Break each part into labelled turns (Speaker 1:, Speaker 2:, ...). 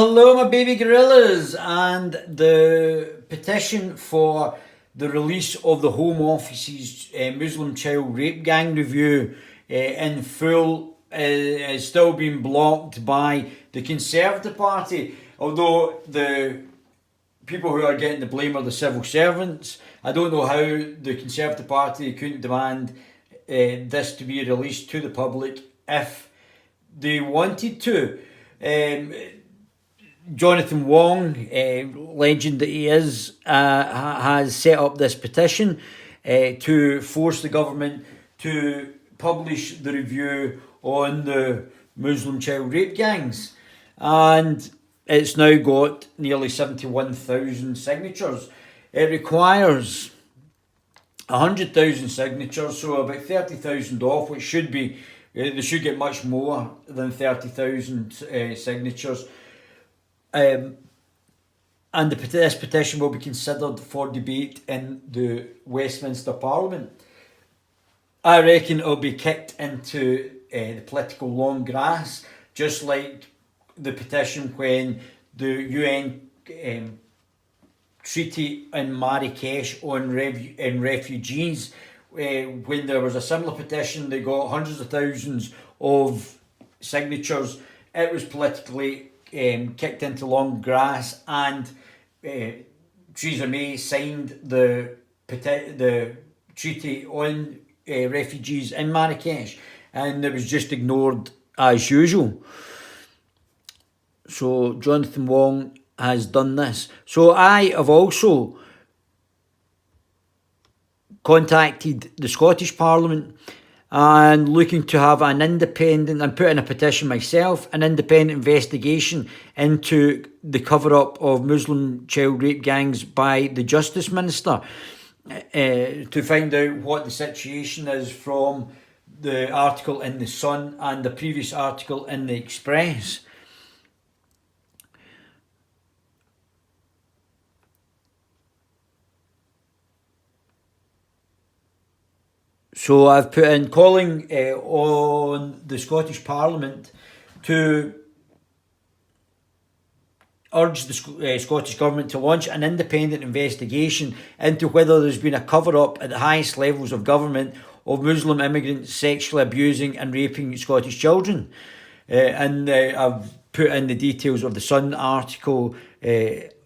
Speaker 1: Hello my baby gorillas, and the petition for the release of the Home Office's Muslim child rape gang review in full is still being blocked by the Conservative Party, although the people who are getting the blame are the civil servants. I don't know how the Conservative Party couldn't demand this to be released to the public if they wanted to. Jonathan Wong, legend that he is, has set up this petition to force the government to publish the review on the Muslim child rape gangs. And it's now got nearly 71,000 signatures. It requires 100,000 signatures, so about 30,000 off, which should be, they should get much more than 30,000 signatures. And this petition will be considered for debate in the Westminster Parliament. I reckon it'll be kicked into the political long grass, just like the petition when the UN treaty in Marrakesh on refugees, when there was a similar petition, they got hundreds of thousands of signatures. It was politically kicked into long grass, and Theresa May signed the treaty on refugees in Marrakesh, and it was just ignored as usual. So Jonathan Wong has done this. So I have also contacted the Scottish Parliament and looking to have an independent, and put in a petition myself, an independent investigation into the cover-up of Muslim child rape gangs by the Justice Minister, to find out what the situation is from the article in The Sun and the previous article in The Express. So I've put in calling on the Scottish Parliament to urge the Scottish Government to launch an independent investigation into whether there's been a cover-up at the highest levels of government of Muslim immigrants sexually abusing and raping Scottish children. And I've put in the details of the Sun article,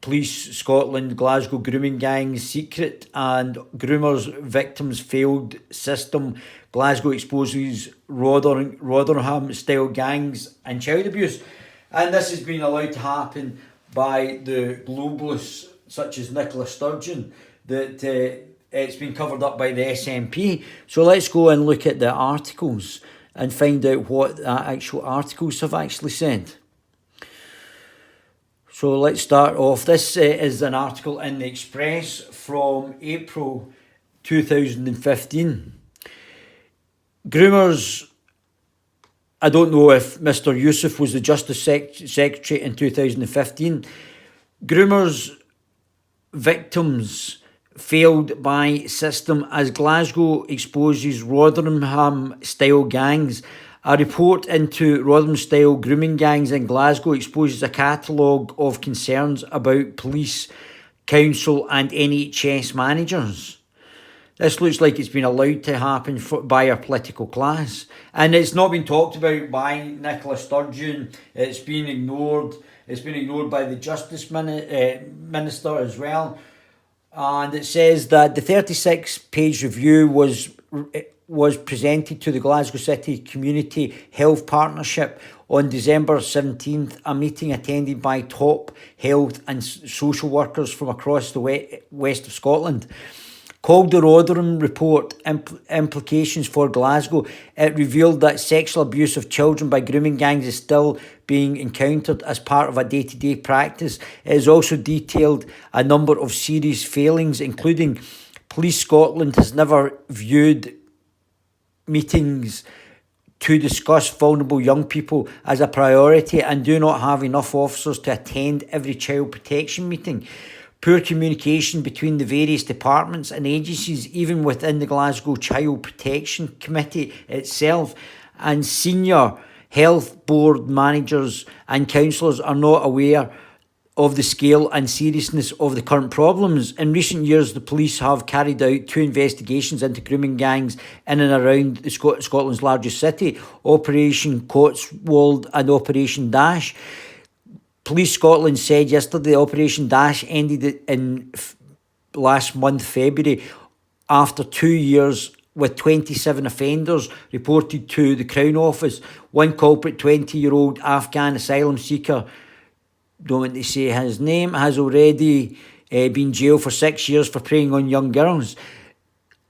Speaker 1: Police Scotland, Glasgow grooming gangs secret and groomers victims failed system. Glasgow exposes Rotherham style gangs and child abuse. And this has been allowed to happen by the globalists such as Nicola Sturgeon, that it's been covered up by the SNP. So let's go and look at the articles and find out what the actual articles have actually said. So let's start off. This is an article in The Express from April 2015. Groomers, I don't know if Mr. Yusuf was the Justice Secretary in 2015. Groomers victims failed by system as Glasgow exposes Rotherham-style gangs. A report into Rotherham-style grooming gangs in Glasgow exposes a catalogue of concerns about police, council and NHS managers. This looks like it's been allowed to happen by our political class. And it's not been talked about by Nicola Sturgeon. It's been ignored. It's been ignored by the Justice Minister as well. And it says that the 36-page review was presented to the Glasgow City Community Health Partnership on December 17th, a meeting attended by top health and social workers from across the west of Scotland. Called the Rotherham Report, Implications for Glasgow, it revealed that sexual abuse of children by grooming gangs is still being encountered as part of a day-to-day practice. It has also detailed a number of serious failings, including Police Scotland has never viewed meetings to discuss vulnerable young people as a priority and do not have enough officers to attend every child protection meeting. Poor communication between the various departments and agencies, even within the Glasgow Child Protection Committee itself, and senior health board managers and councillors are not aware of the scale and seriousness of the current problems. In recent years, the police have carried out 2 investigations into grooming gangs in and around Scotland's largest city, Operation Cotswold and Operation Dash. Police Scotland said yesterday Operation Dash ended in last month, February, after 2 years, with 27 offenders reported to the Crown Office. One culprit, 20-year-old Afghan asylum seeker, don't want to say his name, has already been jailed for 6 years for preying on young girls.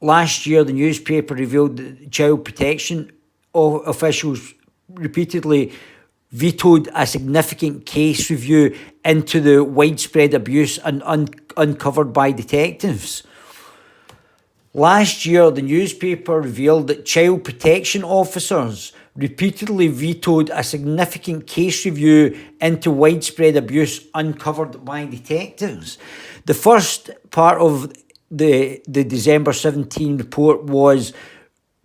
Speaker 1: Last year, the newspaper revealed that child protection officials repeatedly vetoed a significant case review into the widespread abuse uncovered by detectives. Last year, the newspaper revealed that child protection officers repeatedly vetoed a significant case review into widespread abuse uncovered by detectives. The first part of the December 17 report was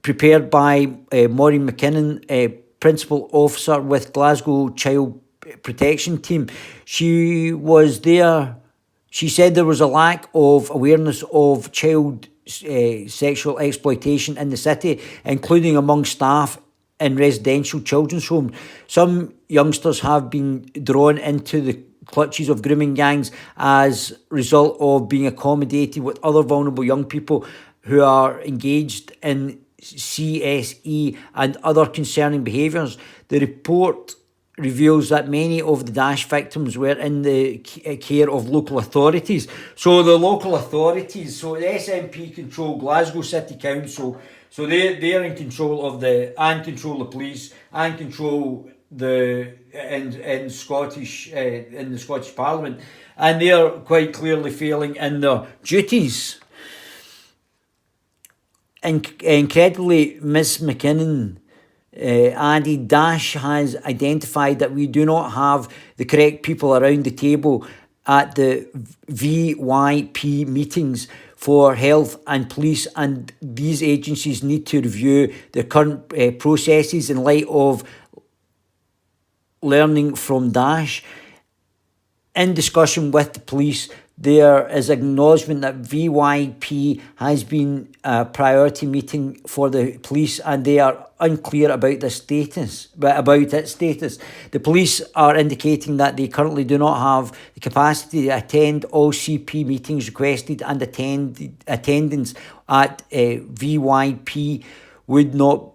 Speaker 1: prepared by Maureen McKinnon, Principal Officer with Glasgow Child Protection Team. She was there. She said there was a lack of awareness of child sexual exploitation in the city, including among staff in residential children's homes. Some youngsters have been drawn into the clutches of grooming gangs as a result of being accommodated with other vulnerable young people who are engaged in CSE and other concerning behaviours. The report reveals that many of the Dash victims were in the care of local authorities. So the local authorities, so the SNP control Glasgow City Council, so they're in control of control the police and control in the Scottish Parliament, and they're quite clearly failing in their duties. Incredibly, Ms McKinnon added, Dash has identified that we do not have the correct people around the table at the VYP meetings for health and police, and these agencies need to review their current processes in light of learning from Dash. In discussion with the police, there is acknowledgement that VYP has been a priority meeting for the police, and they are unclear about its status. The police are indicating that they currently do not have the capacity to attend all CP meetings requested, and attendance at VYP would not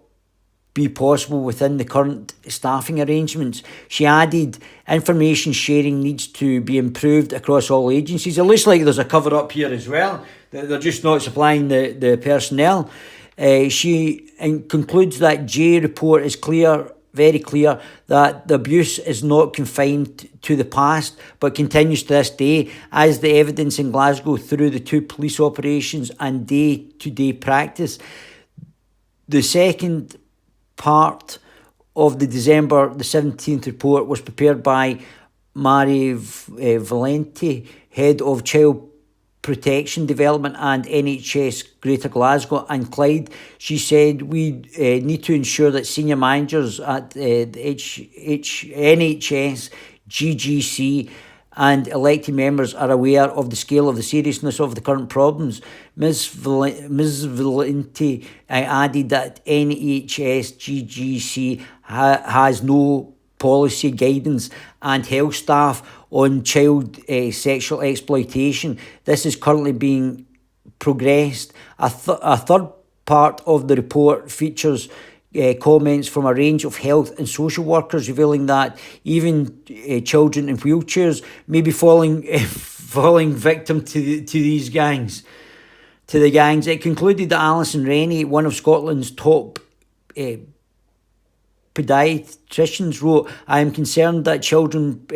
Speaker 1: be possible within the current staffing arrangements. She added, information sharing needs to be improved across all agencies. It looks like there's a cover up here as well. They're just not supplying the personnel. She concludes that J report is clear, very clear, that the abuse is not confined to the past but continues to this day, as the evidence in Glasgow through the 2 police operations and day-to-day practice. The second part of the December the 17th report was prepared by Mary Valenti, Head of Child Protection Development and NHS Greater Glasgow and Clyde. She said, we need to ensure that senior managers at the NHS, GGC and elected members are aware of the scale of the seriousness of the current problems. Ms Valenti added that NHS GGC has no policy guidance and health staff on child sexual exploitation. This is currently being progressed. A third part of the report features comments from a range of health and social workers, revealing that even children in wheelchairs may be falling victim to these gangs. It concluded that Alison Rennie, one of Scotland's top paediatricians, wrote, I am concerned that children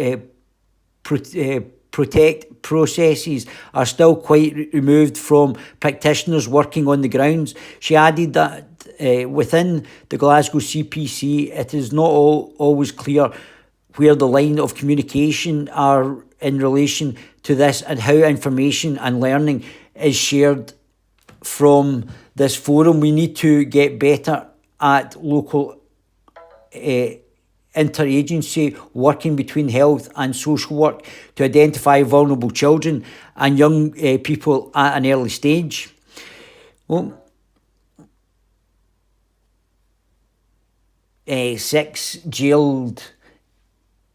Speaker 1: protect processes are still quite removed from practitioners working on the grounds. She added that within the Glasgow CPC, it is not always clear where the line of communication are in relation to this and how information and learning is shared from this forum. We need to get better at local interagency working between health and social work to identify vulnerable children and young people at an early stage. Well, 6 jailed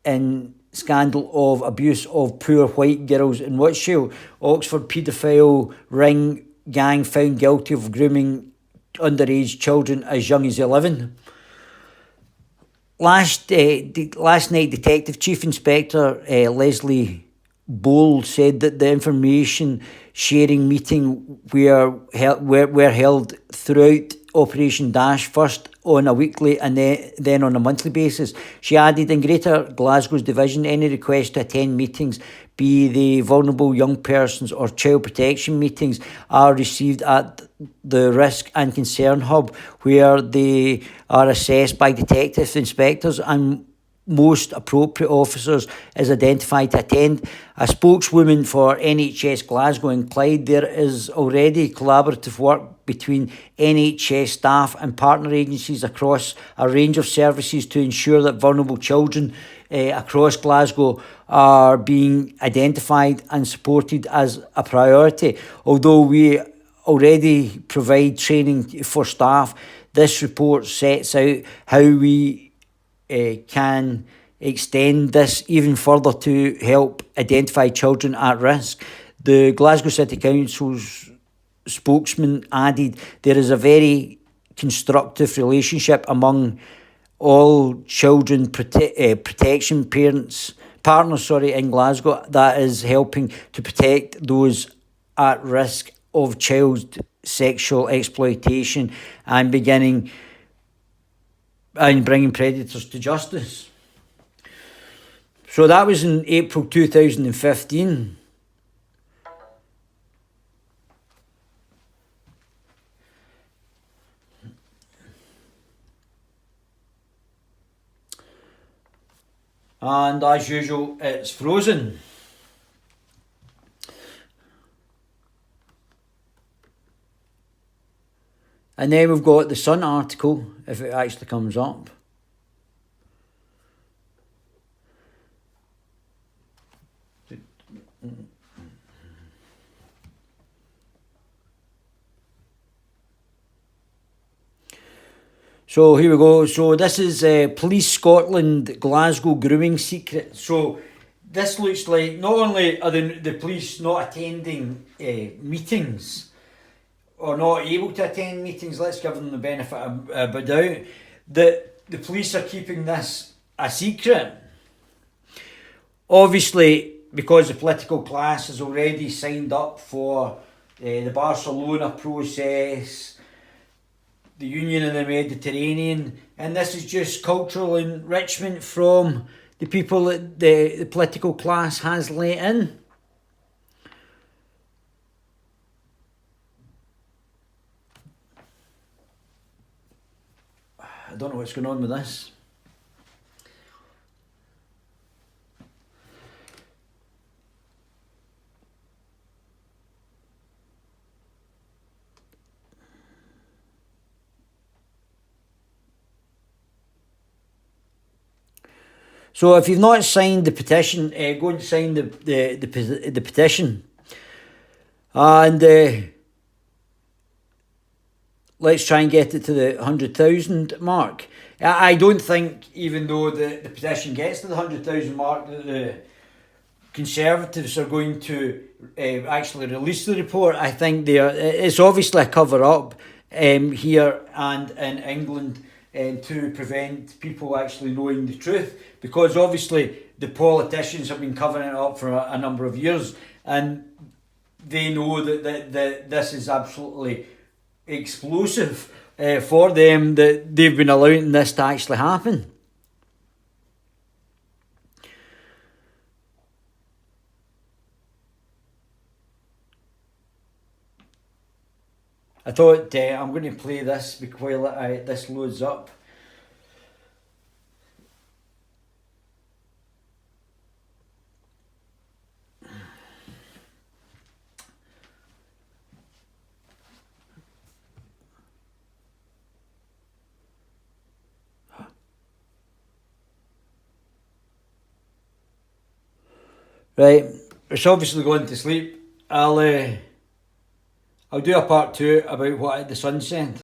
Speaker 1: in scandal of abuse of poor white girls in Witchshield. Oxford paedophile ring gang found guilty of grooming underage children as young as 11. Last night, Detective Chief Inspector Leslie Bowles said that the information sharing meeting were held throughout Operation Dash, first on a weekly and then on a monthly basis. She added, in Greater Glasgow's division, any request to attend meetings, be they vulnerable young persons or child protection meetings, are received at the Risk and Concern Hub, where they are assessed by detectives, inspectors and most appropriate officers is identified to attend. A spokeswoman for NHS Glasgow and Clyde, there is already collaborative work between NHS staff and partner agencies across a range of services to ensure that vulnerable children across Glasgow are being identified and supported as a priority. Although we already provide training for staff, this report sets out how we can extend this even further to help identify children at risk. The Glasgow City Council's spokesman added, there is a very constructive relationship among all children protection partners in Glasgow that is helping to protect those at risk of child sexual exploitation and bringing predators to justice. So that was in April 2015. And as usual, it's frozen. And then we've got the Sun article, if it actually comes up. So here we go. So this is Police Scotland Glasgow grooming secret. So this looks like not only are the police not attending meetings, or not able to attend meetings, let's give them the benefit of the doubt, that the police are keeping this a secret. Obviously, because the political class has already signed up for the Barcelona process, the Union of the Mediterranean, and this is just cultural enrichment from the people that the political class has let in. I don't know what's going on with this. So if you've not signed the petition, go and sign the petition. And let's try and get it to the 100,000 mark. I don't think, even though the petition gets to the 100,000 mark, that the Conservatives are going to actually release the report. I think it's obviously a cover-up here and in England to prevent people actually knowing the truth, because obviously the politicians have been covering it up for a number of years, and they know that this is absolutely explosive for them, that they've been allowing this to actually happen. I thought I'm going to play this while this loads up. Right, it's obviously going to sleep. I'll do a part 2 about what the sun said.